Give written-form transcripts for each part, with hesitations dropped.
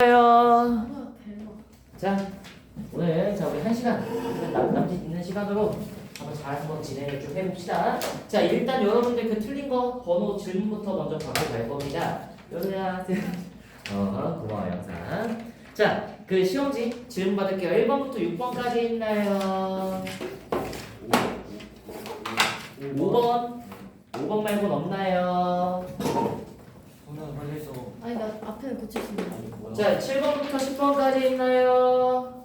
안녕하세요. 자, 오늘 우리 1시간 남짓 있는 시간으로 한번 진행을 좀 해봅시다. 자, 일단 여러분들 그 틀린 거 번호 질문부터 먼저 받고 갈 겁니다. 여러분들 고마워요 항상. 자, 그 시험지 질문 받을게요. 1번부터 6번까지 있나요? 5번 말고는 없나요? 아니 나 앞에는 고칠 수 있는데. 자, 7번부터 10번까지 있나요?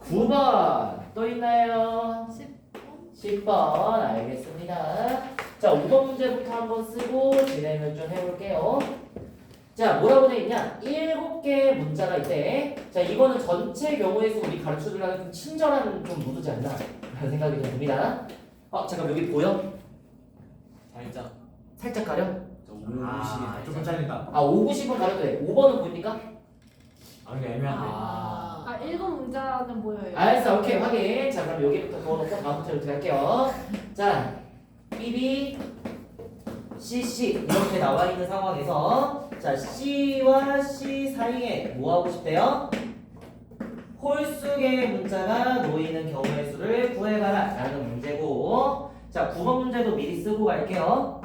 9번 또 있나요? 10번 알겠습니다. 자, 5번 문제부터 한번 쓰고 진행을 좀 해볼게요. 자, 뭐라고 되어 있냐? 7개의 문자가 있대. 자, 이거는 전체 경우의 수 우리 가르쳐주려는 좀 친절한 좀 무드지 않나 라는 생각이 좀 듭니다. 잠깐 여기 보여? 살짝 가려? 조금 잘린다. 5, 9, 10은 가려도 돼. 5번은 보입니까? 근데 애매한데. 1번 문자는 보여요. 알았어, 오케이, 확인. 자, 그럼 여기부터 그어놓고 다음 문제로 들어갈게요. 자, BB, CC 이렇게 나와 있는 상황에서 자, C와 C 사이에 뭐 하고 싶대요? 홀수의 문자가 놓이는 경우의 수를 구해봐라 라는 문제고, 자, 9번 문제도 미리 쓰고 갈게요.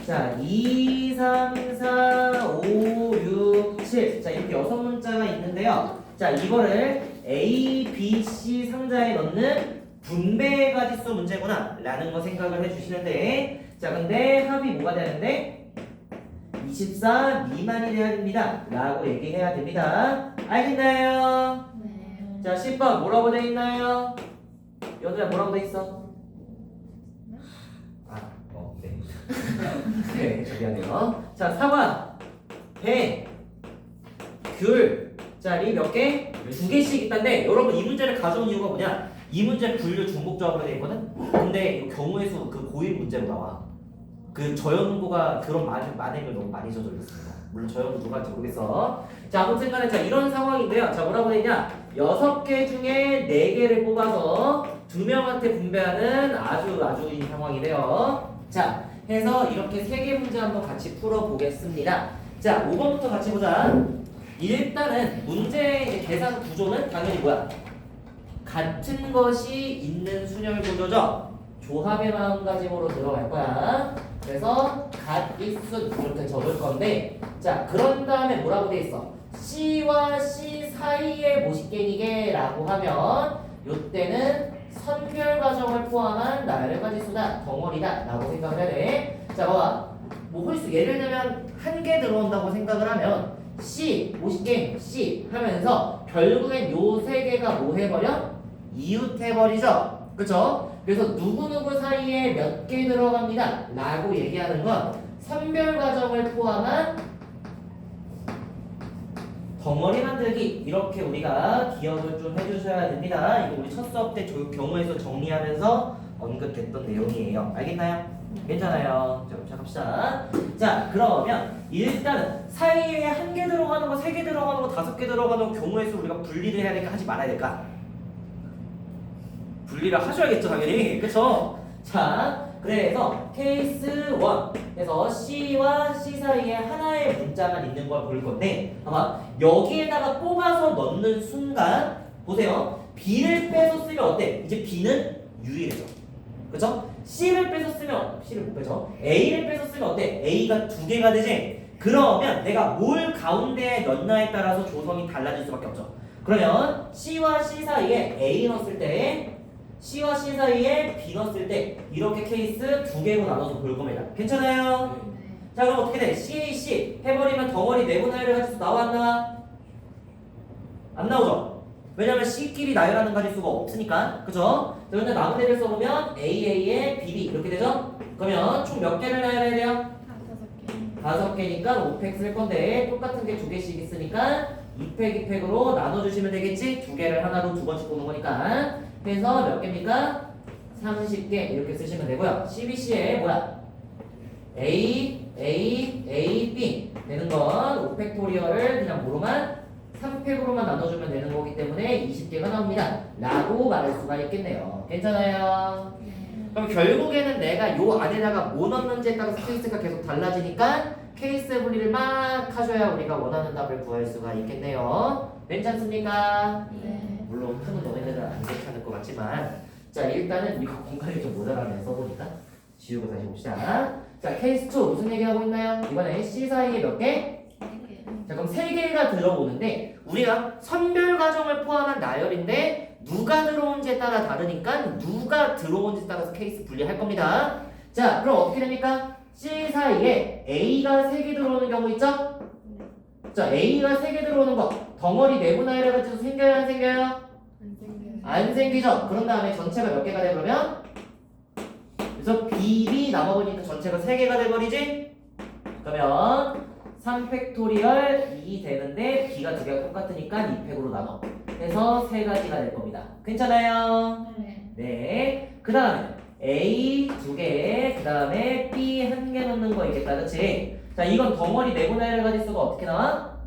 자, 2, 3, 4, 5, 6, 7. 자, 이렇게 6문자가 있는데요. 자, 이거를 A, B, C 상자에 넣는 분배 가지수 문제구나 라는 거 생각을 해주시는데, 자, 근데 합이 뭐가 되는데? 24 미만이 돼야 됩니다 라고 얘기해야 됩니다. 알겠나요? 네. 자, 10번 뭐라고 돼 있나요? 여드야 뭐라고 돼 있어? 네. 네, 저 미안해요. 자, 사과, 배, 귤, 자리 몇 개? 2개씩 있다는데, 여러분 이 문제를 가져온 이유가 뭐냐? 이 문제 분류 중복조합으로 되어 있거든? 근데 경우의 수 그 고일 문제로 나와. 그 저연고가 그런 만행을 너무 많이 저질렀습니다. 물론 저연고 누가 할지 모르겠어. 자, 아무튼 간에 자, 이런 상황인데요. 자, 뭐라고 되어 있냐? 6개 중에 4개를 뽑아서 2명한테 분배하는 아주인 상황이래요. 자, 해서 이렇게 3개 문제 한번 같이 풀어보겠습니다. 자, 5번부터 같이 보자. 일단은 문제의 계산 구조는 당연히 뭐야? 같은 것이 있는 순열 구조죠. 조합의 마음가짐으로 들어갈 거야. 그래서 갓있순 이렇게 적을 건데, 자, 그런 다음에 뭐라고 돼 있어? C와 C 사이의 모식갱이게 라고 하면 요때는 선별 과정을 포함한 나열 가지수다, 덩어리다 라고 생각을 해야 돼. 자, 봐봐. 뭐 홀수 예를 들면 1개 들어온다고 생각을 하면 C, 모식갱 C 하면서 결국엔 요 3개가 뭐 해버려? 이웃해버리죠. 그쵸? 그래서 누구누구 사이에 몇 개 들어갑니다 라고 얘기하는 건 선별 과정을 포함한 덩어리 만들기, 이렇게 우리가 기억을 좀 해주셔야 됩니다. 이거 우리 첫 수업 때 경우에서 정리하면서 언급했던 내용이에요. 알겠나요? 괜찮아요. 자, 그럼 시작합시다. 자, 그러면 일단은 사이에 1개 들어가는 거, 3개 들어가는 거, 5개 들어가는 거 경우에서 우리가 분리를 해야 될까 하지 말아야 될까? 분리를 하셔야겠죠, 당연히. 그쵸? 자, 그래서 케이스 1 해서 C와 C 사이에 하나의 문자만 있는 걸 볼 건데, 아마 여기에다가 뽑아서 넣는 순간 보세요. B를 빼서 쓰면 어때? 이제 B는 유일해져. 그쵸? C를 빼서 쓰면 C를 못 빼죠. A를 빼서 쓰면 어때? A가 2개가 되지? 그러면 내가 뭘 가운데에 넣나에 따라서 조성이 달라질 수밖에 없죠. 그러면 C와 C 사이에 A 넣었을 때, C와 C 사이에 B 넣었을 때 이렇게 케이스 2개로 나눠서 볼 겁니다. 괜찮아요? 자, 그럼 어떻게 돼? CAC 해버리면 덩어리 내분할을 가지수 나와 안 나와? 안 나오죠? 왜냐면 C끼리 나열하는 가지수가 없으니까. 그죠? 그런데 나머지를 써보면 AA에 BB 이렇게 되죠? 그러면 총 몇 개를 나열해야 돼요? 5개니까 5팩 쓸 건데 똑같은 게 2개씩 있으니까 2팩 2팩으로 나눠주시면 되겠지? 2개를 하나로 2번씩 보는 거니까. 해서 몇 개입니까? 30개 이렇게 쓰시면 되고요. CBC에 뭐야? A, A, A, B 되는 건 5팩토리얼을 그냥 뭐로만? 3팩으로만 나눠주면 되는 거기 때문에 20개가 나옵니다 라고 말할 수가 있겠네요. 괜찮아요? 그럼 결국에는 내가 요 안에다가 뭐 넣는지에 따라서 케이스가 계속 달라지니까 케이스 분리를 막 하셔야 우리가 원하는 답을 구할 수가 있겠네요. 괜찮습니까? 네. 물론 푸는 너네들은 안 괜찮을 것 같지만 자 일단은 이거 공간이 좀 모자라네 써보니까 지우고 다시 봅시다. 자 케이스 2 무슨 얘기하고 있나요? 이번에 C 사이에 몇 개? 자 그럼 3개가 들어오는데 우리가 선별 과정을 포함한 나열인데 누가 들어온지에 따라 다르니까 누가 들어온지에 따라서 케이스 분리할 겁니다. 자 그럼 어떻게 됩니까? C 사이에 A가 3개 들어오는 경우 있죠? 자 A가 3개 들어오는 거 덩어리 내부 나열해가지고 생겨요 안 생겨요? 안 생겨요. 안 생기죠? 그런 다음에 전체가 몇 개가 돼버리면 그래서 BB 남아보니까 전체가 3개가 돼버리지? 그러면 3팩토리얼 2 되는데 B가 2개가 똑같으니까 2팩으로 나눠 해서 3가지가 될 겁니다. 괜찮아요? 네. 네. 그 다음에 A 2개, 그 다음에 B 1개 넣는 거 있겠다. 그치? 자, 이건 덩어리 내부 나열 가지수가 어떻게 나와?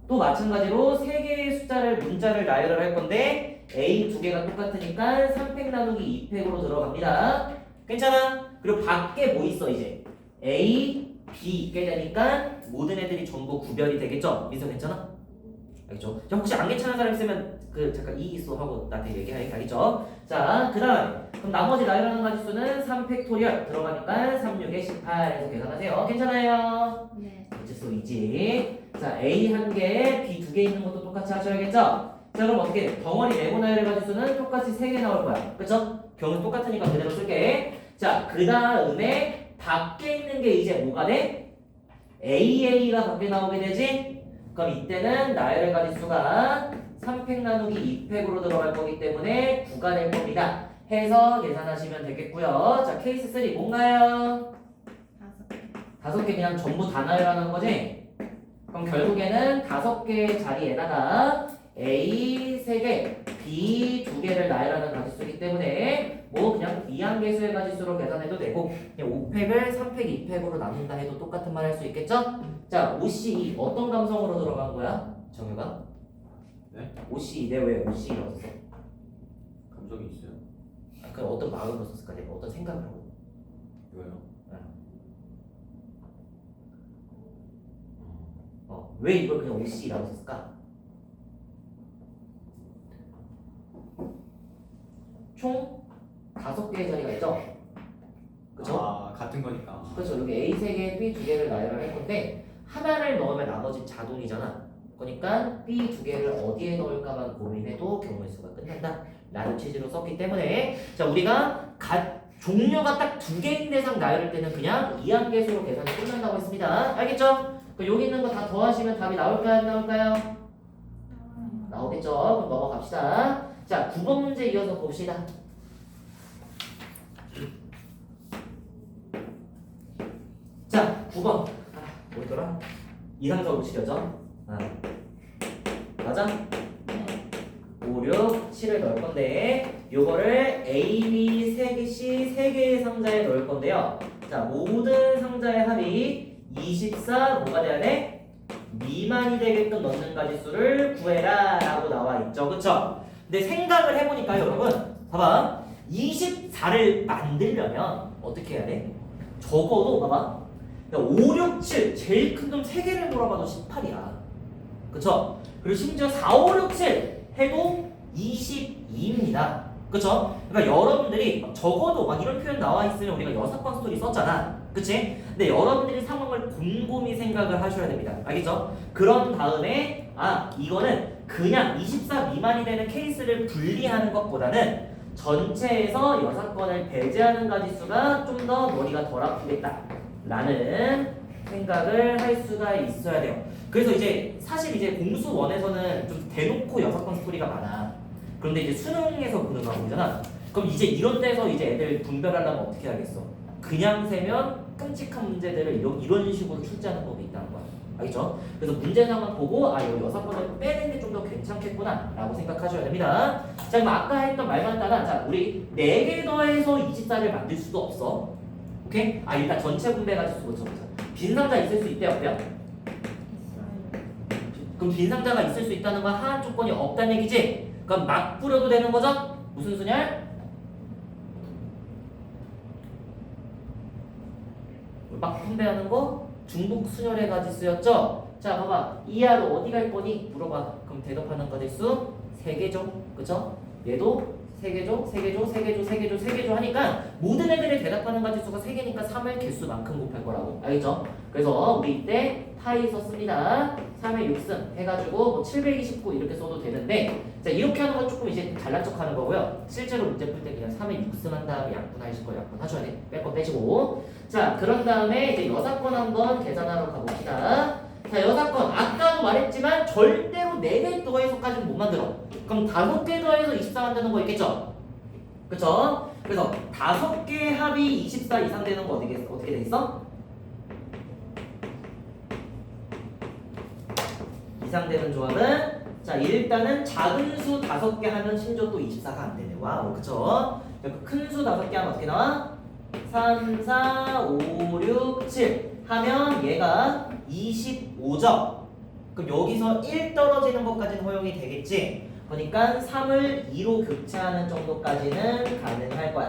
또 마찬가지로 3개의 숫자를 문자를 나열을 할 건데 A 2개가 똑같으니까 3팩 나누기 2팩으로 들어갑니다. 괜찮아? 그리고 밖에 뭐 있어 이제? A, B 있게 되니까 모든 애들이 전부 구별이 되겠죠? 민서 괜찮아? 알겠죠? 자, 혹시 안 괜찮은 사람 있으면 그 잠깐 이 있어 하고 나한테 얘기해. 알겠죠? 자, 그 다음에 그럼 나머지 나열하는 가지수는 3팩토리얼 들어가니까 3, 6에 18에서 계산하세요. 괜찮아요? 네. 문제수이지. 자, A 1개, B 2개 있는 것도 똑같이 하셔야겠죠? 자, 그럼 어떻게 돼? 덩어리 내부 나열의 가지수는 똑같이 3개 나올 거야. 그쵸? 경우 똑같으니까 그대로 쓸게. 자, 그 다음에 밖에 있는 게 이제 뭐가 돼? AA가 밖에 나오게 되지? 그럼 이때는 나열의 가지수가 3팩 나누기 2팩으로 들어갈 거기 때문에 9가 될 겁니다. 해서 계산하시면 되겠고요. 자, 케이스 3 뭔가요? 5개. 5개 그냥 전부 다 나열하는 거지? 그럼 결국에는 5개의 자리에다가 A 3개, B 2개를 나열하는 가지수이기 때문에 뭐 그냥 이항계수의 가지수로 계산해도 되고 그냥 5팩을 3팩, 2팩으로 나눈다 해도 똑같은 말 할 수 있겠죠? 자, OCE 어떤 감성으로 들어간 거야? 정유가? 네? OCE 내가 왜 OCE라고 썼어? 감정이 있어요. 아, 그럼 어떤 마음으로 썼을까? 내가 어떤 생각을 하고 이거요? 왜 이걸 그냥 OC라고 썼을까? 총 5개의 자리가 있죠? 그쵸? 아 같은 거니까. 그렇죠. 여기 A 3개, B 2개를 나열을 할 건데 하나를 넣으면 나머지 자동이잖아. 그러니까 B 2개를 어디에 넣을까만 고민해도 경우의 수가 끝난다 라는 취지로 썼기 때문에 자 우리가 종류가 딱 2개인 대상 나열할 때는 그냥 이항계수로 계산이 끝난다고 했습니다. 알겠죠? 그럼 여기 있는 거 다 더하시면 답이 나올까요? 안 나올까요? 나오겠죠? 그럼 넘어갑시다. 자 9번 문제 이어서 봅시다. 자 9번 뭐더라? 이상적으로 치려죠? 맞아? 5, 6, 7을 넣을 건데 요거를 A, B, 3개, C 3개의 상자에 넣을 건데요. 자 모든 상자의 합이 24 뭐가 돼야 돼? 미만이 되게끔 넣는 가지수를 구해라 라고 나와 있죠. 그쵸? 근데 생각을 해보니까 여러분 봐봐 24를 만들려면 어떻게 해야 돼? 적어도 봐봐 5, 6, 7 제일 큰 놈 3개를 몰아봐도 18이야. 그쵸? 그리고 심지어 4, 5, 6, 7 해도 22입니다. 그쵸? 그러니까 여러분들이 적어도 막 이런 표현 나와 있으면 우리가 6번 스토리 썼잖아. 그치? 근데 여러분들이 상황을 곰곰이 생각을 하셔야 됩니다. 알겠죠? 그런 다음에 이거는 그냥 24 미만이 되는 케이스를 분리하는 것보다는 전체에서 6건을 배제하는 가지수가 좀 더 머리가 덜 아프겠다 라는 생각을 할 수가 있어야 돼요. 그래서 이제 사실 이제 공수원에서는 좀 대놓고 6건 스토리가 많아. 그런데 이제 수능에서 보는 과목이잖아. 그럼 이제 이런 데서 이제 애들 분별하려면 어떻게 하겠어? 그냥 세면 끔찍한 문제들을 이런 식으로 출제하는 법이 있다는 거야. 알겠죠? 그래서 문제상만 보고 여기 6번을 빼는 게 좀 더 괜찮겠구나 라고 생각하셔야 됩니다. 자 그럼 아까 했던 말만 따라 자 우리 4개 더해서 24를 만들 수도 없어. 오케이? 일단 전체 분배 가지고 쳐보자. 빈 상자 있을 수 있대 없대요? 그럼 빈 상자가 있을 수 있다는 건 하한 조건이 없다는 얘기지? 그럼 막 뿌려도 되는 거죠? 무슨 수냐? 막 분배하는 거 중복 순열의 가지수였죠? 자, 봐봐. 이하로 어디 갈 거니? 물어봐. 그럼 대답하는 가지수 3개죠. 그쵸? 얘도 3개죠? 3개죠? 3개죠? 3개죠? 3개죠? 하니까 모든 애들이 대답하는 가지수가 3개니까 3을 개수만큼 곱할 거라고. 알겠죠? 그래서 우리 이때 타이 썼습니다. 3의 6승 해가지고 뭐 729 이렇게 써도 되는데, 자, 이렇게 하는 건 조금 이제 잘난 척 하는 거고요. 실제로 문제 풀 때 그냥 3의 6승 한 다음에 약분하실 거예요. 약분하셔야 돼. 뺄 거 빼시고. 자, 그런 다음에 이제 여사건 한번 계산하러 가봅시다. 자, 여사건 아까도 말했지만 절대로 4개 더해서까지는 못 만들어. 그럼 5개 더해서 24 만드는 거 있겠죠? 그쵸? 그래서 5개 합이 24 이상 되는 거 어떻게 돼 있어? 이상 되는 조합은, 자, 일단은 작은 수 5개 하면 심지어 또 24가 안 되네. 와우, 그쵸? 큰 수 5개 하면 어떻게 나와? 3, 4, 5, 6, 7 하면 얘가 25점. 그럼 여기서 1 떨어지는 것까지는 허용이 되겠지? 그러니까 3을 2로 교체하는 정도까지는 가능할 거야.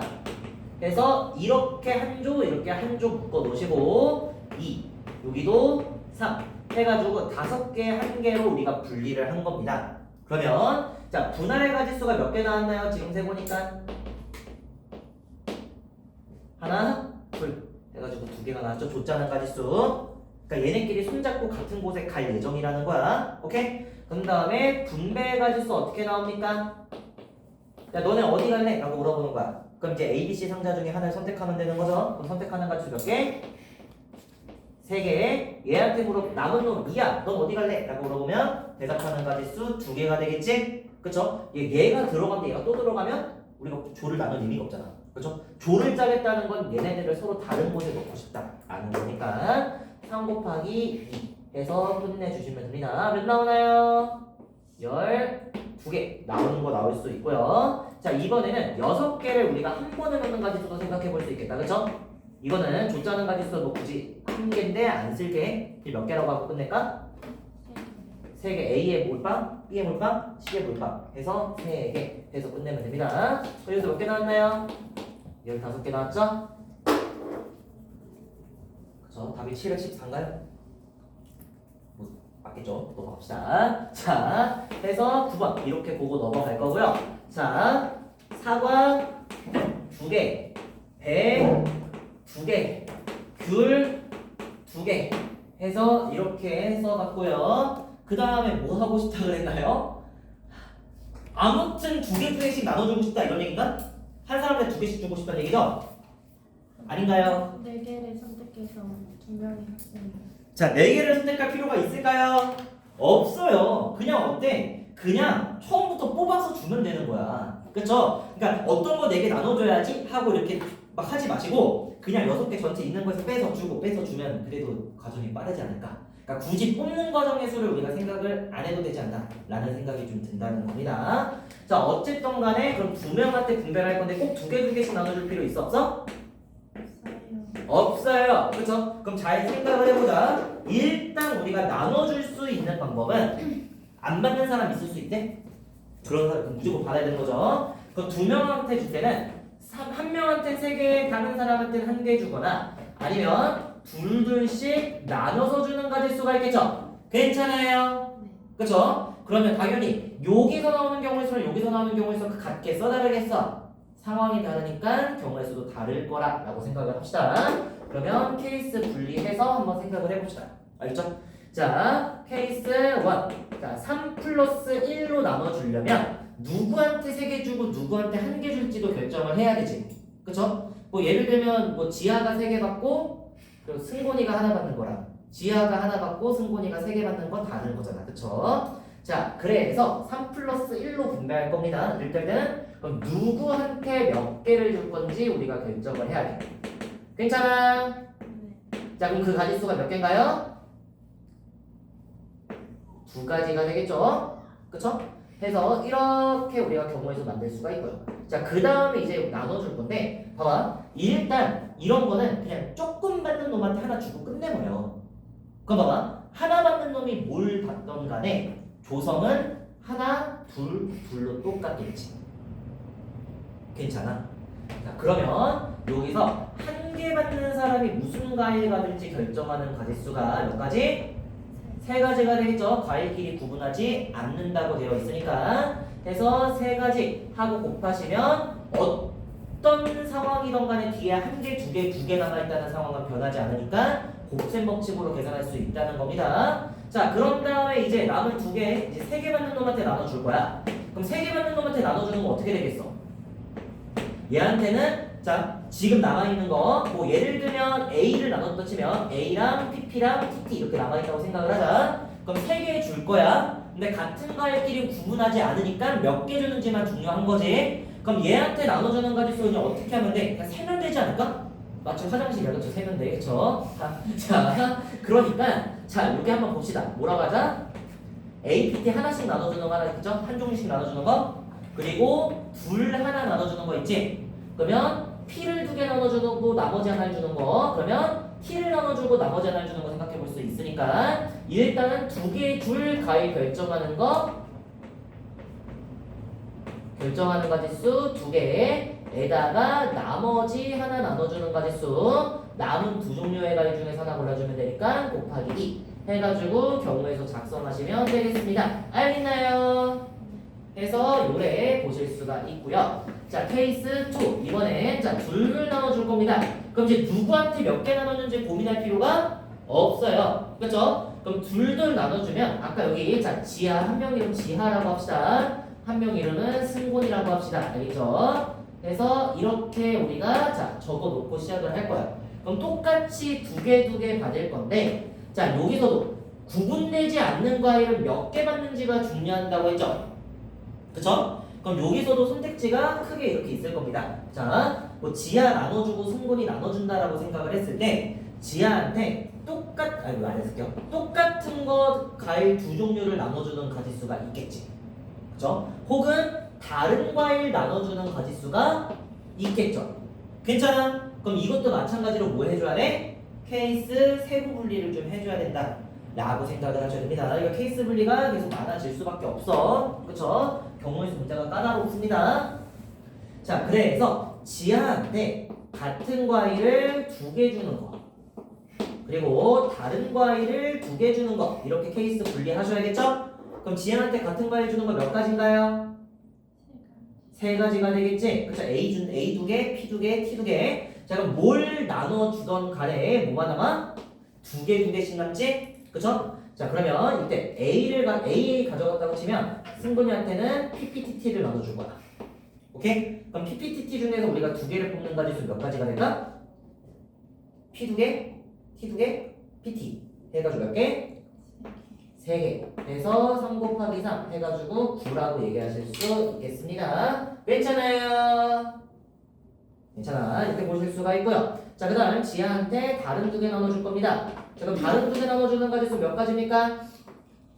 그래서 이렇게 한 조, 이렇게 한 조 묶어 놓으시고 2, 여기도 3 해가지고 5개 한 개로 우리가 분리를 한 겁니다. 그러면 자, 분할의 가지수가 몇 개 나왔나요? 지금 세보니까 하나, 둘 해가지고 2개가 나왔죠. 줬자는 가지수. 그러니까 얘네끼리 손잡고 같은 곳에 갈 예정이라는 거야. 오케이? 그런 다음에 분배의 가지수 어떻게 나옵니까? 야, 너네 어디 갈래? 라고 물어보는 거야. 그럼 이제 A, B, C 상자 중에 하나를 선택하면 되는 거죠. 그럼 선택하는 가지수 몇 개? 3개. 얘한테 남은 놈 2야. 넌 어디 갈래? 라고 물어보면 대답하는 가지수 2개가 되겠지? 그쵸? 얘가 들어가면 얘가 또 들어가면 우리가 조를 나눌 의미가 없잖아. 그쵸? 조를 짜겠다는 건 얘네들을 서로 다른 곳에 놓고 싶다 라는 거니까 3 곱하기 2 해서 끝내주시면 됩니다. 몇 나오나요? 12개 나오는 거 나올 수 있고요. 자, 이번에는 6개를 우리가 한 번에 넣는 가지수도 생각해 볼 수 있겠다. 그쵸? 이거는 조짜는 가지수 뭐 굳이 한 개인데 안 쓸게. 몇 개라고 하고 끝낼까? 3개. A의 몰빵, B의 몰빵, C의 몰빵 해서 3개 해서 끝내면 됩니다. 그래서 몇 개 나왔나요? 15개 나왔죠? 그쵸? 답이 7에 14인가요? 뭐 맞겠죠? 넘어갑시다. 자, 해서 9번 이렇게 보고 넘어갈 거고요. 자, 사과 2개, 배 2개, 귤 2개 해서 이렇게 써봤고요. 그 다음에 뭐 하고 싶다 그랬나요? 아무튼 2개씩 나눠주고 싶다 이런 얘기인가? 한 사람한테 2개씩 주고 싶다는 얘기죠? 아닌가요? 4개를 선택해서 2명이 학생이. 자, 4개를 선택할 필요가 있을까요? 없어요. 그냥 어때? 그냥 처음부터 뽑아서 주면 되는 거야. 그쵸? 그러니까 어떤 거 4개 나눠줘야지 하고 이렇게 막 하지 마시고 그냥 6개 전체 있는 거에서 빼서 주고 빼서 주면 그래도 과정이 빠르지 않을까? 그러니까 굳이 뽑는 과정의 수를 우리가 생각을 안 해도 되지 않나? 라는 생각이 좀 든다는 겁니다. 자, 어쨌든 간에 그럼 2명한테 분배를 할 건데 꼭 2개씩 나눠줄 필요 있어? 없어? 없어요. 그쵸? 그럼 잘 생각을 해보자. 일단 우리가 나눠줄 수 있는 방법은 안 받는 사람 있을 수 있대? 그런 사람 무조건 받아야 되는 거죠. 그럼 2명한테 줄 때는 한 명한테 3개, 다른 사람한테는 1개 주거나 아니면 둘씩 나눠서 주는 가지수가 있겠죠? 괜찮아요? 네. 그쵸? 그러면 당연히 여기서 나오는 경우의 수랑 여기서 나오는 경우의 수가 같게 써다르겠어? 상황이 다르니까 경우의 수도 다를 거라고 생각을 합시다. 그러면 케이스 분리해서 한번 생각을 해봅시다. 알겠죠? 자, 케이스 1. 자, 3 플러스 1로 나눠주려면 누구한테 3개 주고 누구한테 1개 줄지도 결정을 해야 되지. 그쵸? 뭐 예를 들면 뭐 지아가 3개 받고 그리고 승곤이가 하나 받는 거랑 지아가 하나 받고 승곤이가 3개 받는 건 다른 거잖아. 그쵸? 자, 그래서 3 플러스 1로 분배할 겁니다. 일단은 그럼 누구한테 몇 개를 줄 건지 우리가 결정을 해야 돼. 괜찮아? 네. 자, 그럼 그 가지수가 몇 개인가요? 2가지가 되겠죠? 그쵸? 해서 이렇게 우리가 경우에서 만들 수가 있고요. 자, 그 다음에 이제 나눠줄 건데 봐봐. 일단 이런 거는 그냥 조금 받는 놈한테 하나 주고 끝내버려. 그럼 봐봐. 하나 받는 놈이 뭘 받던 간에 조성은 하나, 둘로 똑같겠지. 괜찮아? 자, 그러면 여기서 한 개 받는 사람이 무슨 과일 받을지 결정하는 가짓수가 몇 가지? 세 가지가 되겠죠. 과일끼리 구분하지 않는다고 되어 있으니까. 해서 세 가지 하고 곱하시면 어떤 상황이든 간에 뒤에 한 개, 두 개, 두 개 남아있다는 상황은 변하지 않으니까 곱셈 법칙으로 계산할 수 있다는 겁니다. 자, 그런 다음에 이제 남은 두 개, 이제 세 개 받는 놈한테 나눠줄 거야. 그럼 세 개 받는 놈한테 나눠주는 거 어떻게 되겠어? 얘한테는 자, 지금 남아있는 거, 뭐 예를 들면 A를 나눴다 치면 A랑 PP랑 TT 이렇게 남아있다고 생각을 하자. 그럼 세 개 줄 거야. 근데 같은 과일끼리 구분하지 않으니까 몇 개 주는지만 중요한 거지. 그럼 얘한테 나눠주는 가짓수는 어떻게 하면 돼? 그냥 세면 되지 않을까? 마치 화장실 열렸죠. 세면 돼. 그쵸? 자, 그러니까 자, 여기 한번 봅시다. 뭐라고 하자? A, PT 하나씩 나눠주는 거 하나 있죠? 한 종류씩 나눠주는 거. 그리고 둘 하나 나눠주는 거 있지? 그러면 P를 두 개 나눠주는 거, 나머지 하나를 주는 거. 그러면 T를 나눠주고 나머지 하나를 주는 거 생각해 볼 수 있으니까 일단은 두 개 줄 과일 결정하는 가짓수 두 개에다가 나머지 하나 나눠주는 가짓수 남은 두 종류의 과일 중에서 하나 골라주면 되니까 곱하기 2 해가지고 경우에서 작성하시면 되겠습니다. 알겠나요? 해서 요래 보실 수가 있고요. 자, 케이스 2 이번엔 자 둘을 나눠줄 겁니다. 그럼 이제 누구한테 몇 개 나눠주는지 고민할 필요가 없어요. 그렇죠? 그럼 둘둘 나눠주면 아까 여기 자 지하 한 명 이름 지하라고 합시다. 한 명 이름은 승곤이라고 합시다. 알겠죠? 그래서 이렇게 우리가 자 적어놓고 시작을 할 거야. 그럼 똑같이 두 개 받을 건데 자 여기서도 구분되지 않는 과일은 몇 개 받는지가 중요한다고 했죠? 그쵸? 그럼 여기서도 선택지가 크게 이렇게 있을 겁니다. 자, 뭐 지하 나눠주고 승곤이 나눠준다라고 생각을 했을 때 지하한테 똑같은 거 과일 두 종류를 나눠주는 가짓수가 있겠지. 그쵸? 혹은 다른 과일 나눠주는 가짓수가 있겠죠. 괜찮아? 그럼 이것도 마찬가지로 뭐 해줘야 돼? 케이스 세부 분리를 좀 해줘야 된다 라고 생각을 하셔야 됩니다. 이거 케이스 분리가 계속 많아질 수밖에 없어. 그쵸? 경우에서 문제가 까다롭습니다. 자, 그래서 지하한테 같은 과일을 두 개 주는 거 그리고 다른 과일을 두 개 주는 거 이렇게 케이스 분리하셔야겠죠? 그럼 지하한테 같은 과일 주는 거 몇 가지인가요? 세 가지가 되겠지? 그쵸? A 두 개, P 두 개, T 두 개. 자, 그럼 뭘 나눠주던 간에 뭐가 남아? 두 개씩 남지? 그쵸? 자, 그러면 이때 A 가져갔다고 치면 승분이한테는 PPTT를 나눠줄 거야. 오케이? 그럼 PPTT 중에서 우리가 두 개를 뽑는 가지수 몇 가지가 될까? P 두 개, T 두 개, PT 해가지고 몇 개? 3개 해서 3 곱하기 3 해가지고 9라고 얘기하실 수 있겠습니다. 괜찮아요? 괜찮아. 이렇게 보실 수가 있고요. 자, 그 다음 지하한테 다른 두 개 나눠줄 겁니다. 자, 그럼 다른 두 개 나눠주는 가지수 몇 가지입니까?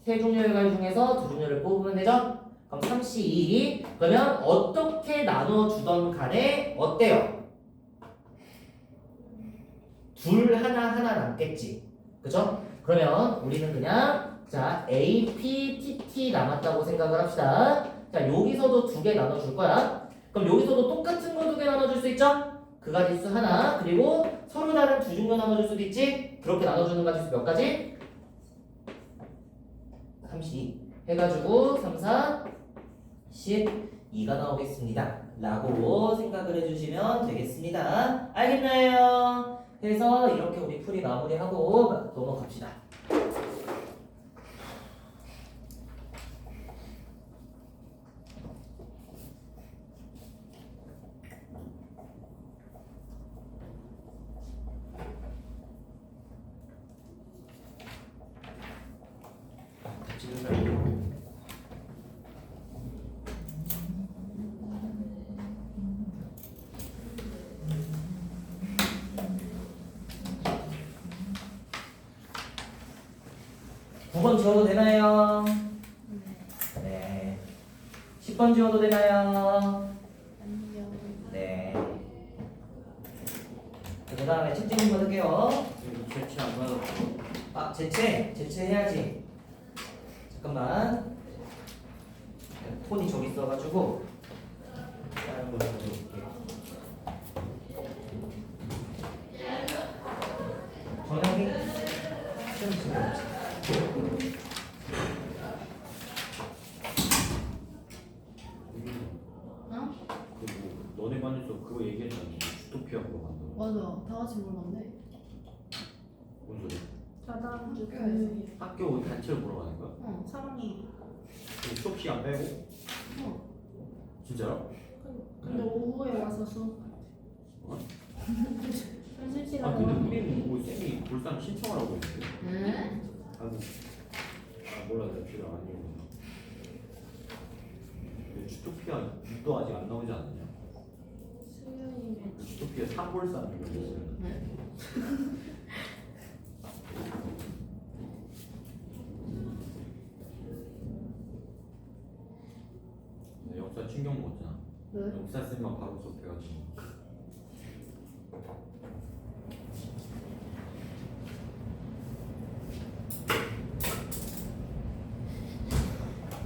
세 종류의 과일 중에서 두 종류를 뽑으면 되죠? 그럼 3C2 그러면 어떻게 나눠주던 간에 어때요? 둘 하나 남겠지. 그죠? 그러면 우리는 그냥 자 A, P, T, T 남았다고 생각을 합시다. 자 여기서도 두 개 나눠줄 거야. 그럼 여기서도 똑같은 거 두 개 나눠줄 수 있죠? 그 가지수 하나 그리고 서로 다른 두 종류 나눠줄 수도 있지? 그렇게 나눠주는 가지수 몇 가지? 32 해가지고 3, 4, 12가 나오겠습니다 라고 생각을 해주시면 되겠습니다. 알겠나요? 해서 이렇게 우리 풀이 마무리하고 넘어갑시다. 찍는 사람. 9번 지워도 되나요? 네. 10번 지워도 되나요? 아니요. 네. 그 다음에 채팅 받을게요. 채취 안 받았고. 아, 제체 해야지. 잠깐만. 폰이 저기 있어가지고 다른 걸 가져올게요. 정혁이 시험 진짜 어? 그리고 너네 반에서 그거 얘기했잖아. 주토피아 그거 만들어. 맞아. 다 같이 몰랐네. 뭔 소리야? 다다음 주 학교에서. 금요일 학교 단체로 보러 가는 거야? 어. 사랑이. 그 수업 시간 빼고? 어. 진짜로? 근데 오후에 와서 수업. 점심 아 시간에 근데 와. 우리는 뭐 쌤이 볼 사람 신청하라고 했는데. 응? 아 몰라 내가 기억 안 해요. 주토피아 6도 아직 안 나오지 않느냐? 수요일에. 주토피아 3볼 사람 있어요. 네. 나 역사 충격 먹었잖아. 왜? 역사 쌤만 바로 수업해가지고.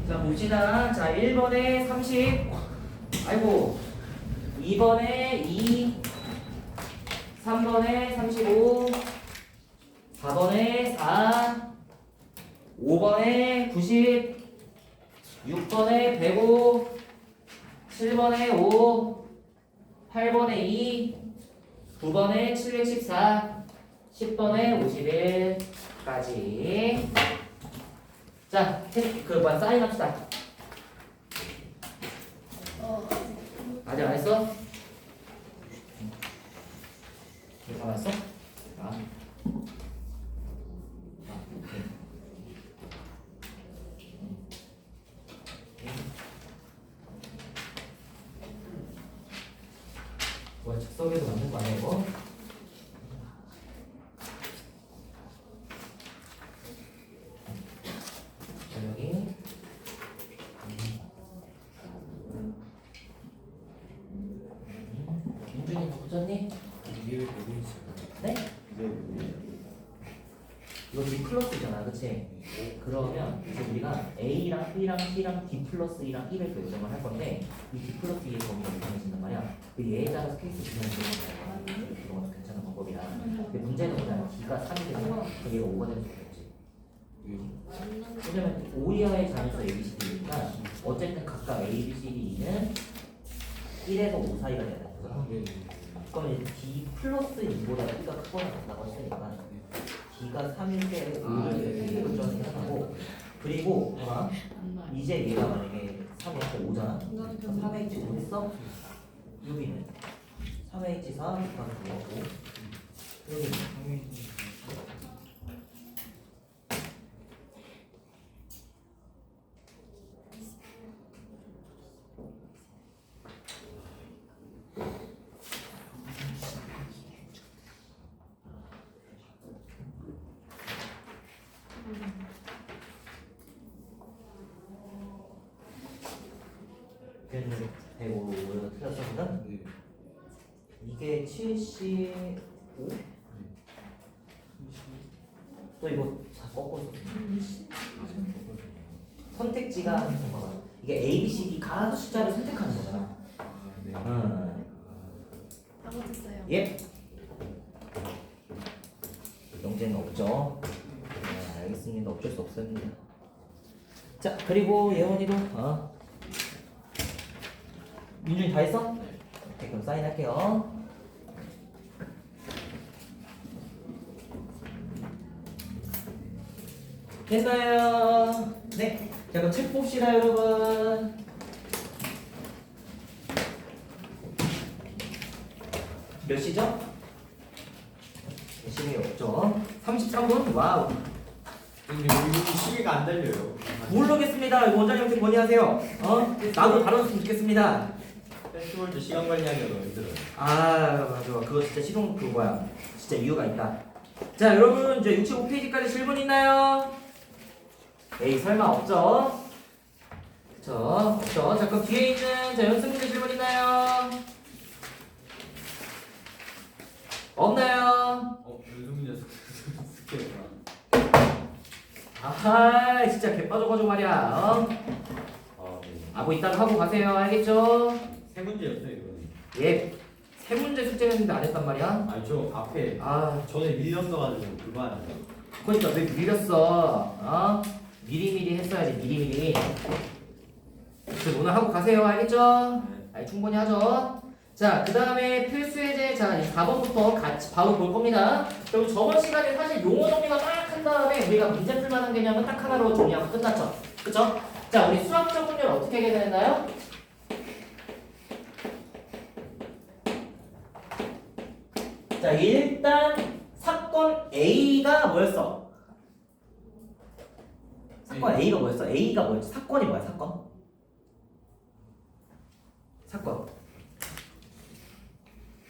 자 봅시다. 자 1번에 30 아이고 2번에 2 3번에 35 4번에 4 5번에 90 6번에 105 7번에 5 8번에 2 9번에 714 10번에 51까지 자, 그 뭐야 사인합시다. 어. 아직 안 했어? 안 했어? 아. 오케이. 뭐야 즉석에도 맞는 거 아니야 이거? 자 여기 민준이 너 붙였니? 이해를 보고 있어요. 네? 네. 이거 B 플러스잖아, 그치? 그러면 이제 우리가 A랑 B랑 C랑 D 플러스 E랑 1을 결정을 할 건데 이 D 플러스 E의 범위가 정해진단 말이야. 그 얘에 따라서 케이스 진행을 되는 거 괜찮은 방법이야. 근데 문제는 뭐냐면 D가 3이 되면 얘가 5가 되는 수가 없지. 왜냐면 5 이하의 자연수 A, B, C, D니까 어쨌든 각각 A, B, C, D, E는 1에서 5 사이가 되는 거거든. 네. 그럼 이제 D 플러스 2보다 B가 크거나 같다고 했으니까 D가 3일 때 5를 결정하고 그리고 봐봐 이제 얘가 만약에 3이 5잖아 3H 뭐 했어? 여기는 3H4 곱하기 9고 여기는 걔는 105를 틀렸었거든? 네. 이게 75? 또 이거 다 꺾어서 선택지가 봐봐. 이게 A, B, C, D 각 숫자를 선택하는 거잖아. 네. 다 맞았어요. 예. 영재는 없죠. 네, 알겠습니다. 어쩔 수 없습니다. 자, 그리고 예원이도 민준이 다 했어? 오케이, 그럼 사인할게요. 됐어요. 네. 자, 그럼 책 봅시다, 여러분. 몇 시죠? 시간이 없죠. 33분? 와우. 근데 여기 시계가 안 달려요. 모르겠습니다. 원장님한테 건의하세요. 나도 다뤘으면 좋겠습니다. 패스월드 시간 관리하기가 너무 힘들어요. 아, 맞아. 그거 진짜 시동 그거 뭐야. 진짜 이유가 있다. 자, 여러분 이제 65페이지까지 질문 있나요? 에이, 설마 없죠? 그쵸? 없죠? 자, 그럼 뒤에 있는 자, 연습 문제 질문 있나요? 없나요? 연습문제 스케일이구나. 아하, 진짜 개빠져가지고 말이야. 아, 네. 뭐 이따가 하고 가세요. 알겠죠? 세 문제였어요, 이거는. 예. 세 문제 숙제했는데 안 했단 말이야? 아니 저 앞에 아, 전에 밀렸어가지고 그거 아니에요. 그러니까 왜 밀렸어? 어? 미리미리 했어야지 미리미리. 그래서 오늘 하고 가세요. 알겠죠? 아니, 충분히 하죠. 자, 그 다음에 필수 예제. 자, 4번부터 같이 바로 볼 겁니다. 그리고 저번 시간에 사실 용어 정리가 딱 한 다음에 우리가 문제 풀만한 개념은 딱 하나로 정리하고 끝났죠. 그쵸? 자, 우리 수학적 분열 어떻게 계산했나요? 자, 일단 사건 A가 뭐였어? 사건 A가 뭐였어? A가 뭐였지? 사건이 뭐야? 사건? 사건.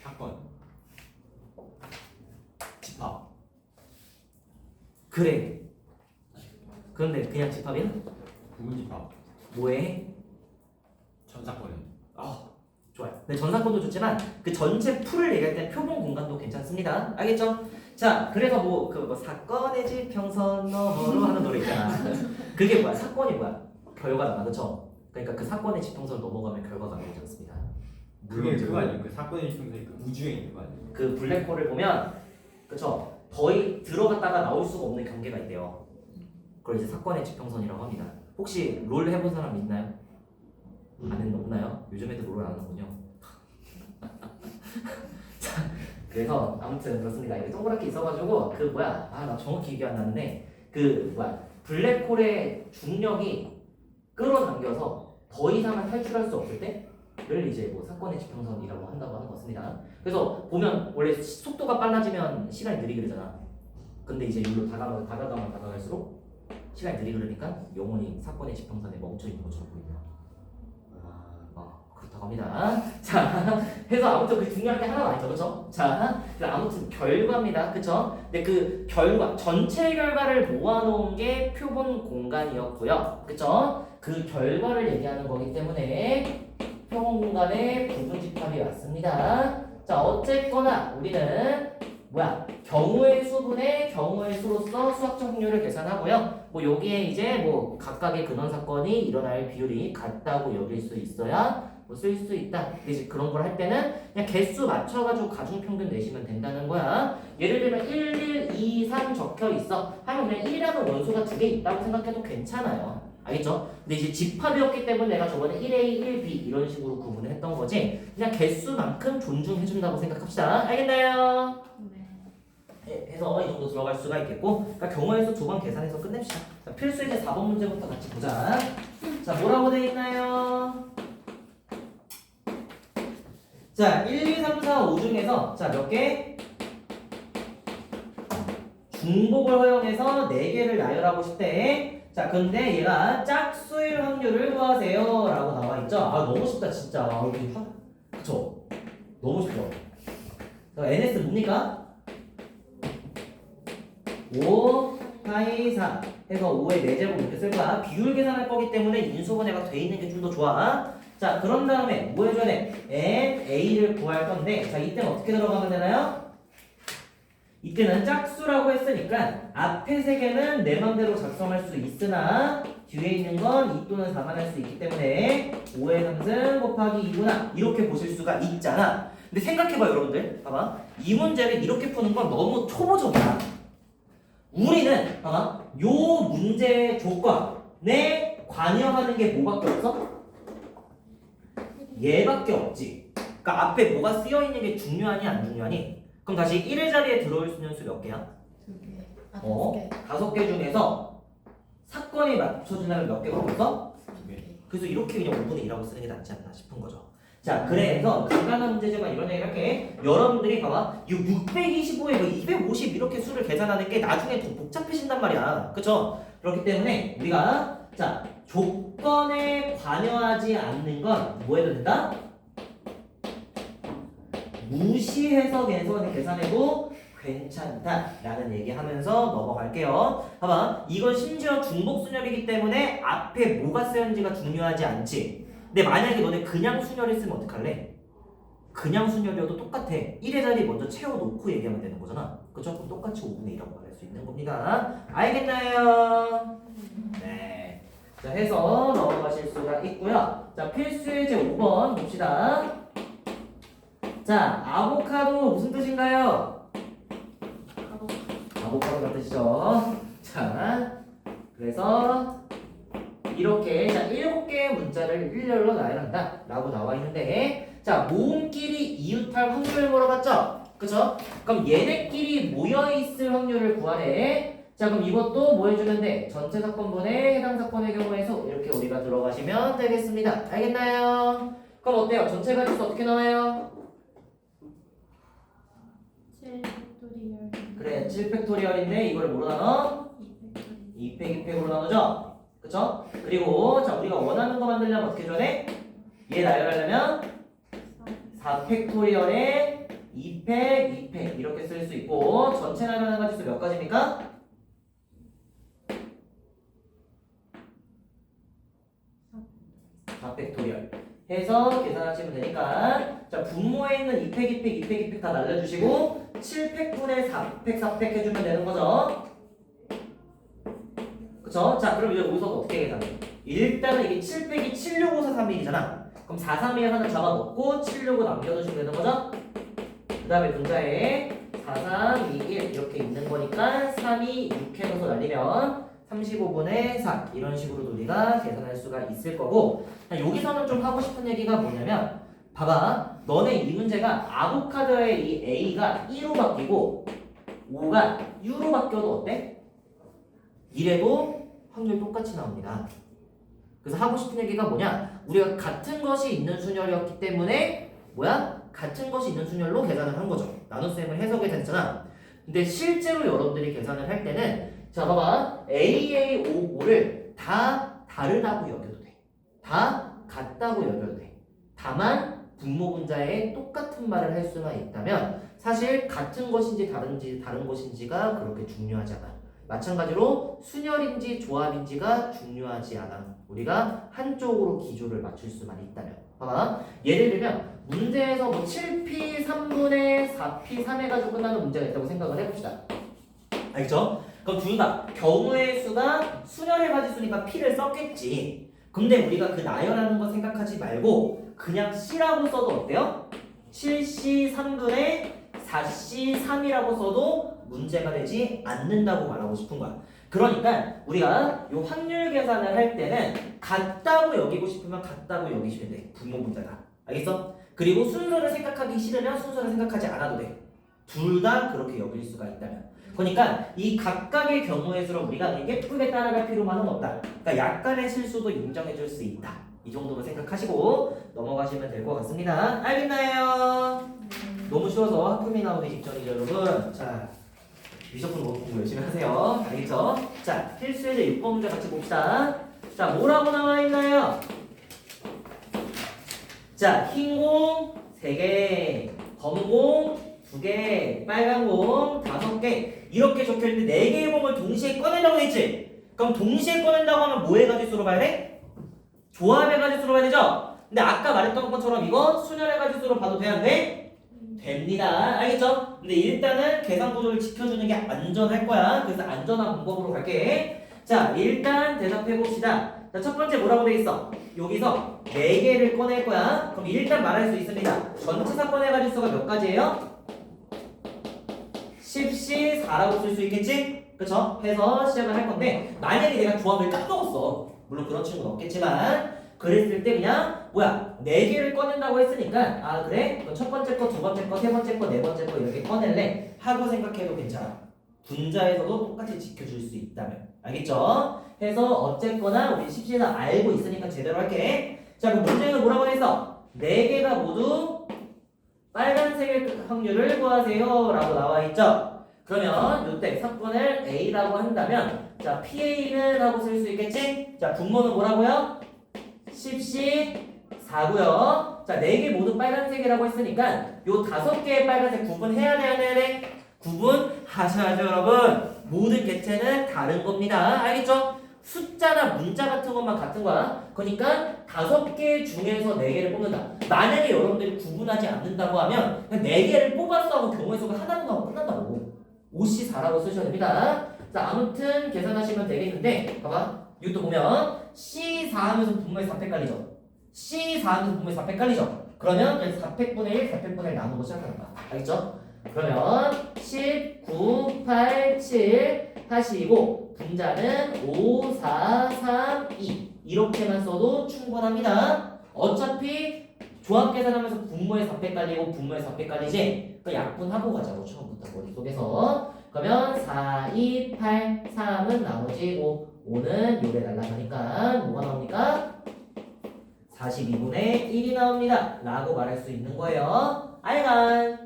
사건. 집합. 그래. 그런데 그냥 집합이야? 부분집합. 뭐해? 전사건은. 좋아요. 네, 전사건도 좋지만 그 전체 풀을 얘기할 때 표본 공간도 괜찮습니다. 알겠죠? 자, 그래서 뭐 사건의 지평선 너머로 하는 노래 있잖아. 그게 뭐야? 사건이 뭐야? 결과잖아, 그렇죠? 그러니까 그 사건의 지평선을 넘어가면 결과가 나오지 않습니다. 그게 그거 아니에요? 그 사건의 지평선이 그 우주에 있는 거 아니에요? 그 블랙홀을 보면, 그렇죠? 거의 들어갔다가 나올 수가 없는 경계가 있대요. 그걸 이제 사건의 지평선이라고 합니다. 혹시 롤 해본 사람 있나요? 아는 없나요? 요즘 애들 롤을 안 하는군요. 자, 그래서 아무튼 그렇습니다. 이게 동그랗게 있어가지고 그 뭐야? 나 정확히 기억 안 나는데 그 뭐야? 블랙홀의 중력이 끌어당겨서 더 이상은 탈출할 수 없을 때를 이제 뭐 사건의 지평선이라고 한다고 하는 것 같습니다. 그래서 보면 원래 속도가 빨라지면 시간이 느리게 되잖아. 근데 이제 여기로 다가갈수록 시간이 느리게 그러니까 영원히 사건의 지평선에 멈춰 있는 것처럼 보입니다. 그렇다고 합니다. 자, 해서 아무튼 그 중요한 게 하나가 아니죠, 그렇죠? 자, 아무튼 결과입니다, 그렇죠? 근데 그 결과 전체 결과를 모아놓은 게 표본 공간이었고요, 그렇죠? 그 결과를 얘기하는 거기 때문에 표본 공간에 부분 집합이 왔습니다. 자, 어쨌거나 우리는 뭐야? 경우의 수분의 경우의 수로서 수학적 확률을 계산하고요. 뭐 여기에 이제 뭐 각각의 근원 사건이 일어날 비율이 같다고 여길 수 있어야 뭐 쓸 수 있다. 근데 이제 그런 걸 할 때는 그냥 개수 맞춰가지고 가중평균 내시면 된다는 거야. 예를 들면 1, 1, 2, 3 적혀 있어. 하면 그냥 1이라는 원소가 두 개 있다고 생각해도 괜찮아요. 알겠죠? 근데 이제 집합이었기 때문에 내가 저번에 1A, 1B 이런 식으로 구분을 했던 거지. 그냥 개수만큼 존중해준다고 생각합시다. 알겠나요? 네, 해서 이 정도 들어갈 수가 있겠고, 그러니까 경우의 수 2번 계산해서 끝냅시다. 자, 필수 이제 4번 문제부터 같이 보자. 자, 뭐라고 되어 있나요? 자, 1, 2, 3, 4, 5 중에서 자, 몇 개? 중복을 허용해서 4개를 나열하고 싶대. 자, 근데 얘가 짝수일 확률을 구하세요 라고 나와 있죠. 너무 쉽다 진짜. 그쵸? 너무 쉽죠? NS 뭡니까? 5 파이 4 해서 5의 4제곱 이렇게 쓸 거야. 비율 계산할 거기 때문에 인수분해가 돼 있는 게 좀 더 좋아. 자, 그런 다음에 뭐 해줘야 돼? n, a를 구할 건데, 자, 이때는 어떻게 들어가면 되나요? 이때는 짝수라고 했으니까 앞에 3개는 내 맘대로 작성할 수 있으나 뒤에 있는 건 2 또는 4만 할 수 있기 때문에 5의 3승 곱하기 2구나 이렇게 보실 수가 있잖아. 근데 생각해봐 여러분들. 봐봐. 이 문제를 이렇게 푸는 건 너무 초보적이야. 우리는 봐봐. 요 문제의 조건에 관여하는 게 뭐밖에 없어? 얘밖에 없지. 그러니까 앞에 뭐가 쓰여 있는 게 중요하니 안 중요하니? 그럼 다시 1의 자리에 들어올 수 있는 수 몇 개야? 2개. 5개 중에서 사건이 맞춰지려면 몇 개가 없어? 2개. 그래서 이렇게 그냥 5분의 2라고 쓰는 게 낫지 않나 싶은 거죠. 자, 그래서 간단한 문제지만 이런 얘기를 할게. 여러분들이 봐봐. 625에 뭐 250 이렇게 수를 계산하는 게 나중에 더 복잡해진단 말이야. 그쵸? 그렇기 때문에 우리가 자, 조건에 관여하지 않는 건 뭐 해도 된다? 무시해서 계산해도 괜찮다라는 얘기하면서 넘어갈게요. 봐봐. 이건 심지어 중복순열이기 때문에 앞에 뭐가 쓰였는지가 중요하지 않지. 근데 만약에 너네 그냥 순열을 쓰면 어떡할래? 그냥 순열이어도 똑같아. 1의 자리 먼저 채워놓고 얘기하면 되는 거잖아. 그쵸? 그럼 똑같이 5분의 2라고 말할 수 있는 겁니다. 알겠나요? 네. 자, 해서 넘어가실 수가 있고요. 자, 필수의 제 5번 봅시다. 자, 아보카도 무슨 뜻인가요? 바로 아보카도가 뜻이죠. 자, 그래서 이렇게 자 7개의 문자를 일렬로 나열한다 라고 나와 있는데 자 모음끼리 이웃할 확률을 물어봤죠? 그쵸? 그럼 얘네끼리 모여있을 확률을 구하래. 자 그럼 이것도 뭐 해주면 돼? 전체 사건분의 해당 사건의 경우에서 이렇게 우리가 들어가시면 되겠습니다. 알겠나요? 그럼 어때요? 전체 가지수 어떻게 나와요? 7팩토리얼. 그래 7팩토리얼인데 이걸 뭐로 나눠? 2팩토리얼. 2팩 2팩으로 나누죠? 그쵸? 그리고 자 우리가 원하는 거 만들려면 어떻게 해줘야 돼? 얘 나열하려면 4팩토리얼에 2팩 2팩 이렇게 쓸 수 있고 전체 나열하는 가지수 몇 가지입니까? 4팩토리얼 해서 계산하시면 되니까 자 분모에 있는 2팩 2팩 2팩 2팩 다 날려주시고 7팩분의 4팩 4팩 해주면 되는 거죠. 그쵸? 자 그럼 이제 여기서 어떻게 계산해? 일단은 이게 7 빼기 76543일이잖아. 그럼 431 하나 잡아놓고 765 남겨두시면 되는 거죠? 그 다음에 분자에 4321 이렇게 있는 거니까 3이 6 해서 날리면 35분의 4 이런 식으로 우리가 계산할 수가 있을 거고 자, 여기서는 좀 하고 싶은 얘기가 뭐냐면 봐봐 너네 이 문제가 아보카도의 이 A가 2로 바뀌고 5가 U로 바뀌어도 어때? 이래도 확률 똑같이 나옵니다. 그래서 하고 싶은 얘기가 뭐냐? 우리가 같은 것이 있는 순열이었기 때문에 뭐야? 같은 것이 있는 순열로 계산을 한 거죠. 나눗셈을 해석이 됐잖아. 근데 실제로 여러분들이 계산을 할 때는 자 봐봐 AA55를 다 다르다고 여겨도 돼. 다 같다고 여겨도 돼. 다만 분모 분자에 똑같은 말을 할 수만 있다면 사실 같은 것인지 다른 것인지가 그렇게 중요하지 않아. 마찬가지로 순열인지 조합인지가 중요하지 않아. 우리가 한쪽으로 기조를 맞출 수만 있다면. 봐봐. 예를 들면 문제에서 뭐 7p 3분의 4p 3 해가지고 끝나는 문제가 있다고 생각을 해봅시다. 알겠죠? 그럼 둘 다 경우의 수가 순열의 가지수니까 p를 썼겠지. 근데 우리가 그 나열하는 거 생각하지 말고 그냥 c라고 써도 어때요? 7c 3분의 4c 3이라고 써도 문제가 되지 않는다고 말하고 싶은 거야. 그러니까 우리가 이 확률 계산을 할 때는 같다고 여기고 싶으면 같다고 여기시면 돼. 분모 분자가. 알겠어? 그리고 순서를 생각하기 싫으면 순서를 생각하지 않아도 돼. 둘 다 그렇게 여길 수가 있다면. 그러니까 이 각각의 경우의 수를 우리가 예쁘게 따라갈 필요만은 없다. 그러니까 약간의 실수도 인정해 줄 수 있다. 이 정도로 생각하시고 넘어가시면 될 것 같습니다. 알겠나요? 너무 쉬워서 학급이 나오기 직전이죠 여러분. 자 미적분 공부 열심히 하세요. 알겠죠? 자 필수예제 6번 문제 같이 봅시다. 자 뭐라고 나와 있나요? 자 흰 공 3개, 검은 공 2개, 빨간 공 5개 이렇게 적혀있는데 4개의 공을 동시에 꺼내려고 했지? 그럼 동시에 꺼낸다고 하면 뭐의 가지수로 봐야 돼? 조합의 가지수로 봐야 되죠? 근데 아까 말했던 것처럼 이거 순열의 가지수로 봐도 돼야 안 돼? 됩니다. 알겠죠? 근데 일단은 계산 구조를 지켜주는 게 안전할 거야. 그래서 안전한 방법으로 갈게. 자 일단 대답해 봅시다. 자 첫 번째 뭐라고 돼 있어? 여기서 4개를 꺼낼 거야. 그럼 일단 말할 수 있습니다. 전체 사건의 가지수가 몇 가지예요? 10시 4라고 쓸 수 있겠지? 그쵸? 해서 시작을 할 건데 만약에 내가 조합을 까먹었어. 물론 그런 친구는 없겠지만 그랬을 때 그냥 뭐야 4개를 꺼낸다고 했으니까 아 그래? 그럼 첫 번째 거, 두 번째 거, 세 번째 거, 네 번째 거 이렇게 꺼낼래? 하고 생각해도 괜찮아. 분자에서도 똑같이 지켜줄 수 있다면 알겠죠? 해서 어쨌거나 우리 10시에서 알고 있으니까 제대로 할게. 자 그럼 문제는 뭐라고 했어? 4개가 모두 빨간색의 확률을 구하세요 라고 나와 있죠? 그러면 이때 사건을 A라고 한다면 자 PA는 하고 쓸 수 있겠지? 자 분모는 뭐라고요? 10시 4고요. 자 4개 모두 빨간색이라고 했으니까 요 5개의 빨간색 구분해야 돼 안 해야 돼? 구분하셔야죠 여러분. 모든 객체는 다른 겁니다. 알겠죠? 숫자나 문자 같은 것만 같은 거야. 그러니까 5개 중에서 4개를 뽑는다. 만약에 여러분들이 구분하지 않는다고 하면 그냥 4개를 뽑았어 하고 경우의 수가 하나로 나오고 끝난다고. 5C4라고 쓰셔야 됩니다. 자 아무튼 계산하시면 되겠는데 봐봐. 이것도 보면 C4 하면서 분모에 4팩 깔리죠. C4 하면서 분모에 4팩 깔리죠. 그러면 4팩분의 1, 4팩분의 1 나누고 시작하는 거야. 알겠죠? 그러면 10, 9, 8, 7 하시고 분자는 5, 4, 3, 2 이렇게만 써도 충분합니다. 어차피 조합 계산하면서 분모의 4팩 깔리고 분모의 4팩 깔리지? 그 약분하고 가자고 처음부터 머릿속에서. 그러면 4, 2, 8, 3은 나머지 5는 요래 날라가니까 뭐가 나옵니까? 42분의 1이 나옵니다. 라고 말할 수 있는 거예요. 알간?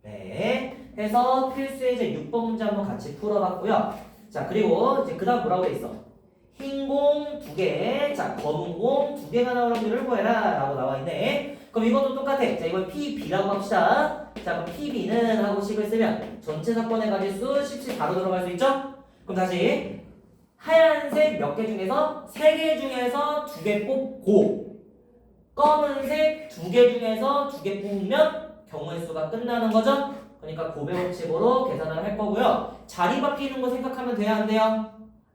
네. 네. 해서 필수의 이제 6번 문제 한번 같이 풀어봤고요. 자, 그리고 이제 그 다음 뭐라고 돼 있어? 흰 공 2개, 자, 검은 공 2개가 나올 확률을 구해라. 라고 나와 있네. 그럼 이것도 똑같아. 자, 이걸 PB라고 합시다. 자, 그럼 PB는 하고 식을 쓰면 전체 사건의 가지수 10씩 바로 들어갈 수 있죠? 그럼 다시 하얀색 몇 개 중에서 3개 중에서 2개 뽑고 검은색 2개 중에서 2개 뽑으면 경우의 수가 끝나는 거죠? 그러니까 고배법칙으로 계산을 할 거고요. 자리 바뀌는 거 생각하면 돼야 안 돼요?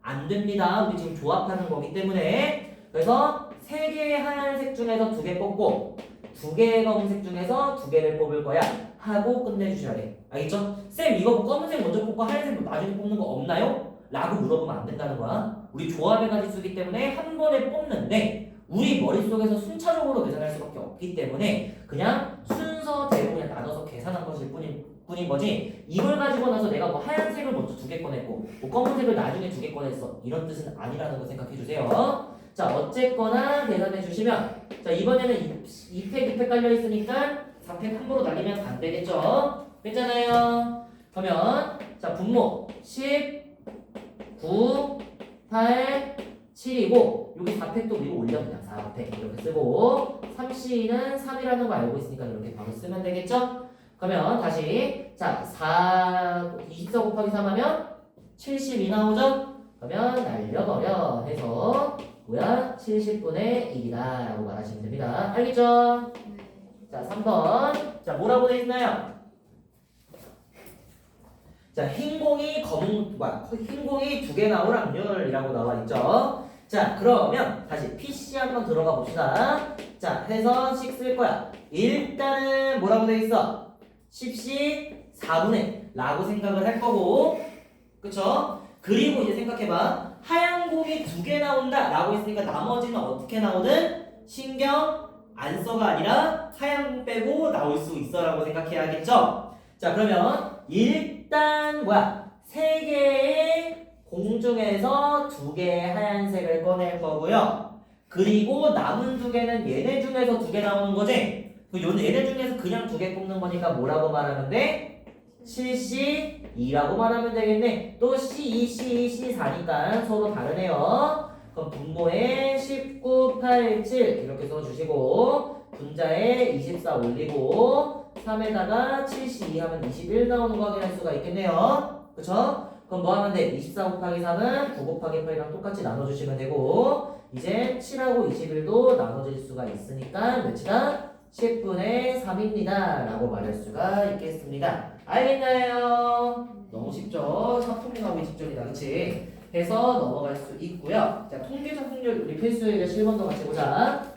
안 됩니다. 우리 지금 조합하는 거기 때문에. 그래서 3개의 하얀색 중에서 2개 뽑고 2개의 검은색 중에서 2개를 뽑을 거야 하고 끝내주셔야 돼. 알겠죠? 쌤 이거 뭐 검은색 먼저 뽑고 하얀색 나중에 뽑는 거 없나요? 라고 물어보면 안 된다는 거야. 우리 조합의 가지수기 때문에 한 번에 뽑는데 우리 머릿속에서 순차적으로 계산할 수밖에 없기 때문에 그냥 순서대로 그냥 나눠서 계산한 것일 뿐인 거지, 이걸 가지고 나서 내가 뭐 하얀색을 먼저 2개 꺼냈고 뭐 검은색을 나중에 2개 꺼냈어 이런 뜻은 아니라는 거 생각해 주세요. 자, 어쨌거나 계산해 주시면, 자, 이번에는 2팩 2팩 깔려 있으니까 4팩 함부로 날리면 안 되겠죠? 됐잖아요. 그러면 자, 분모 10 9, 8, 7이고 여기 4팩도 위로 올려 그냥 4팩 이렇게 쓰고 3C는 3이라는 거 알고 있으니까 이렇게 바로 쓰면 되겠죠? 그러면 다시 자 24 곱하기 3 하면 72 나오죠? 그러면 날려버려 해서 뭐야? 70분의 1이다 라고 말하시면 됩니다. 알겠죠? 네. 자 3번 자 뭐라고 돼 있나요? 자, 흰 공이 흰 공이 2개 나올 확률이라고 나와 있죠. 자, 그러면 다시 PC 한번 들어가 봅시다. 자, 해서 식 쓸 거야. 일단은 뭐라고 돼 있어? 10씩 4분의 라고 생각을 할 거고, 그쵸? 그리고 이제 생각해봐. 하얀 공이 2개 나온다 라고 했으니까 나머지는 어떻게 나오든 신경 안 써가 아니라 하얀 공 빼고 나올 수 있어 라고 생각해야겠죠? 자, 그러면 일단 3개의 공 중에서 2개의 하얀색을 꺼낼 거고요. 그리고 남은 2개는 얘네 중에서 2개 나오는 거지? 얘네 중에서 그냥 2개 뽑는 거니까 뭐라고 말하면 돼? 7C2라고 말하면 되겠네. 또 C2, C2, C4니까 서로 다르네요. 그럼 분모에 19, 8, 7 이렇게 써주시고 분자에 24 올리고 3에다가 72 하면 21 나오는 거 확인할 수가 있겠네요. 그쵸? 그럼 뭐 하면 돼? 24 곱하기 3은 9 곱하기 8이랑 똑같이 나눠주시면 되고 이제 7하고 21도 나눠질 수가 있으니까 몇이다? 10분의 3입니다 라고 말할 수가 있겠습니다. 알겠나요? 너무 쉽죠? 사통리나오기 직전이다. 그치? 해서 넘어갈 수 있고요. 자, 통계적 확률 우리 필수의 7번도 같이 보자.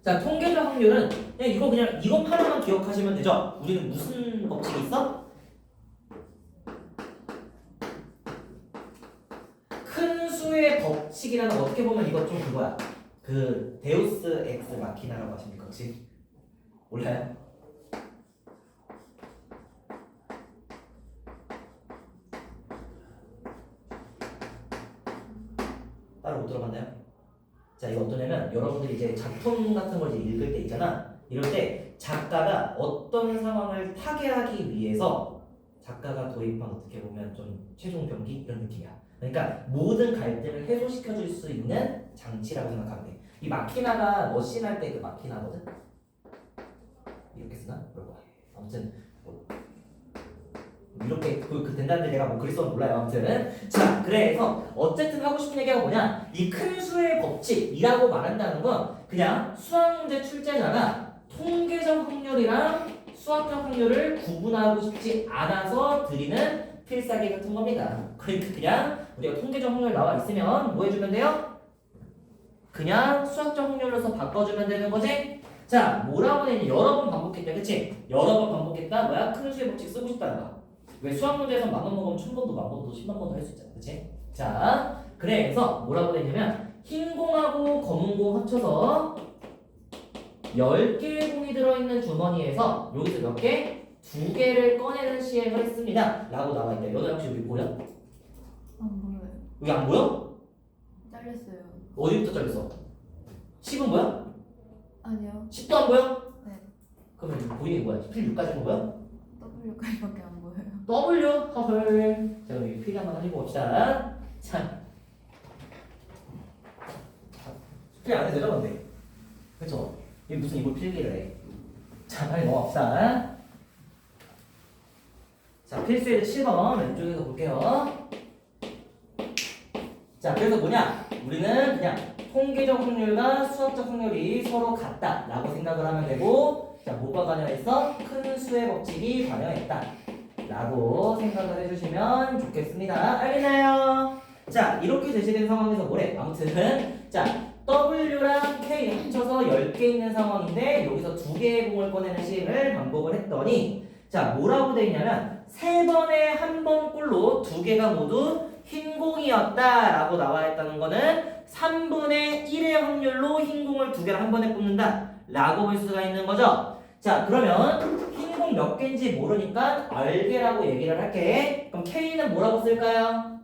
자, 통계적 확률은 그냥 이거 하나만 기억하시면 되죠? 우리는 무슨 법칙이 있어? 큰 수의 법칙이라는 거 어떻게 보면 이거 좀 그거야. 그 데우스 엑스 마키나라고 하십니까 혹시? 몰라요? 따로 못 들어봤나요? 자, 이거 어떠냐면 여러분들이 이제 작품 같은 걸 이제 읽을 때 있잖아. 이럴 때 작가가 어떤 상황을 타개하기 위해서 작가가 도입한 어떻게 보면 좀 최종 병기 이런 느낌이야. 그러니까 모든 갈등을 해소시켜 줄 수 있는 장치라고 생각하면 돼. 이 마키나가 머신 할 때 그 마키나거든. 이렇게 쓰나? 그럴 거야. 아무튼 이렇게 된다는데 내가 뭐 그리스어는 몰라요. 아무튼 자, 그래서 어쨌든 하고 싶은 얘기가 뭐냐, 이 큰 수의 법칙이라고 말한다는 건 그냥 수학 문제 출제자가 통계적 확률이랑 수학적 확률을 구분하고 싶지 않아서 드리는 필살기 같은 겁니다. 그러니까 그냥 우리가 통계적 확률 나와 있으면 뭐 해주면 돼요? 그냥 수학적 확률로서 바꿔주면 되는 거지? 자, 뭐라고 되니? 여러 번 반복했다, 그치? 여러 번 반복했다, 뭐야? 큰 수의 법칙 쓰고 싶다는 거야. 왜 수학 문제에서 10,000번 먹으면 1000번도 10,000번도 100,000번도 할 수 있잖아, 그치? 자, 그래서 뭐라고 되냐면 흰 공하고 검은 공 합쳐서 10개의 공이 들어있는 주머니에서 여기서 몇 개? 2개를 꺼내는 시행을 했습니다 라고 나와있다. 연아 혹시 여기 보여? 안 보여요. 여기 안 보여? 잘렸어요. 어디부터 잘렸어? 10은 뭐야? 아니요. 10도 안 보여? 네. 그러면 보이는 게 뭐야? 16까지 본 거야? W까지밖에 안 보여요. W 허헐. 자 그럼 이 필기 한번 해보고 봅시다. 자 필기 안 해도 되죠 근데 그쵸? 이게 무슨 이걸 필기를 해. 자 빨리 넘어갑시다. 자 필수의 7번 왼쪽에서 볼게요. 자 그래서 뭐냐? 우리는 그냥 통계적 확률과 수학적 확률이 서로 같다 라고 생각을 하면 되고, 자 뭐가 관여했어? 큰 수의 법칙이 관여했다 라고 생각을 해주시면 좋겠습니다. 알겠나요? 자 이렇게 제시된 상황에서 뭐래? 아무튼 자 W랑 K 합쳐서 10개 있는 상황인데 여기서 2개의 공을 꺼내는 시행을 반복을 했더니 자 뭐라고 돼 있냐면 3번에 한 번 꼴로 2개가 모두 흰 공이었다 라고 나와 있다는 거는 3분의 1의 확률로 흰 공을 2개를 한 번에 뽑는다 라고 볼 수가 있는 거죠. 자 그러면 흰 공 몇 개인지 모르니까 R개라고 얘기를 할게. 그럼 K는 뭐라고 쓸까요?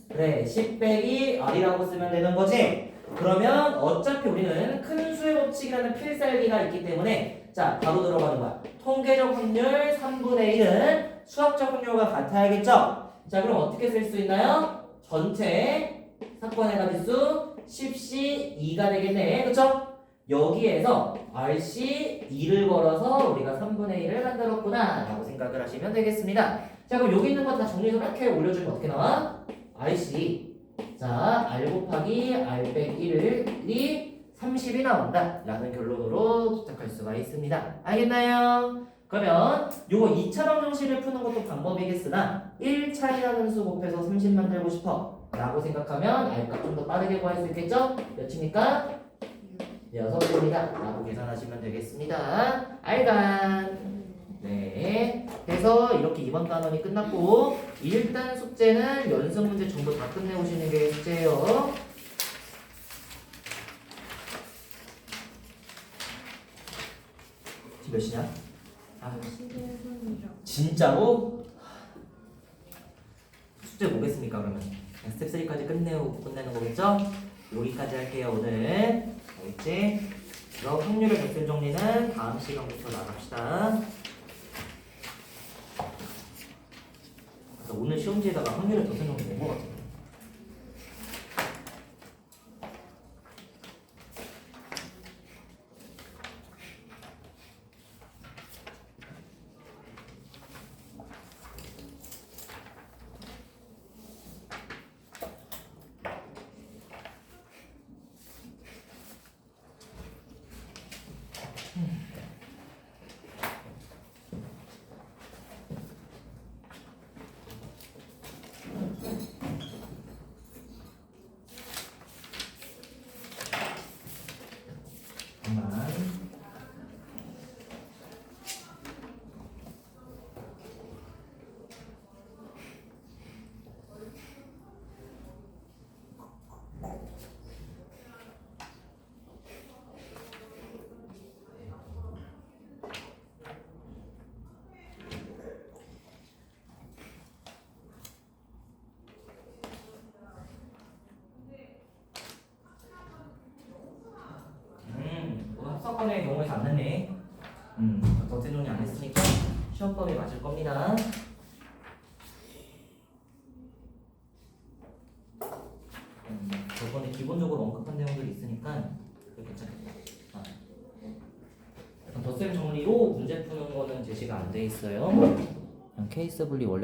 그래 10 빼기 R이라고 쓰면 되는 거지. 그러면 어차피 우리는 큰 수의 법칙이라는 필살기가 있기 때문에 자 바로 들어가는 거야. 통계적 확률 3분의 1은 수학적 확률과 같아야겠죠. 자 그럼 어떻게 쓸 수 있나요? 전체 사건의 가지수 10C 2가 되겠네. 그쵸? 여기에서 RC 2를 걸어서 우리가 3분의 1을 만들었구나 라고 생각을 하시면 되겠습니다. 자 그럼 여기 있는 거 다 정리해서 이렇게 올려주면 어떻게 나와? RC 자 R 곱하기 R 빼기 1이 30이 나온다 라는 결론으로 도착할 수가 있습니다. 알겠나요? 그러면 요거 2차 방정식을 푸는 것도 방법이겠으나 1차이라는 수 곱해서 30 만들고 싶어 라고 생각하면 R값 좀 더 빠르게 구할 수 있겠죠? 몇입니까? 6입니다 라고 계산하시면 되겠습니다. 알간 네 그래서 이렇게 이번 단원이 끝났고 일단 숙제는 연습 문제 전부 다 끝내오시는 게 숙제예요. 지금 몇 시냐? 아, 11분이죠. 진짜로? 숙제 뭐겠습니까 그러면? 스텝 3까지 끝내는 거겠죠? 여기까지 할게요 오늘. 알겠지? 그럼 확률의 백설 정리는 다음 시간부터 나갑시다. 그래서 오늘 시험지에다가 확률의 백설 정리 낸거 같아요. 잠깐만. 합성권의 경우에서 안 냈네. 덧세 정리 안 했으니까 시험범위 맞을 겁니다. 저번에 기본적으로 언급한 내용들이 있으니까 괜찮겠다. 덧셈 정리로 문제 푸는 거는 제시가 안 돼 있어요. 케이스 분리 원래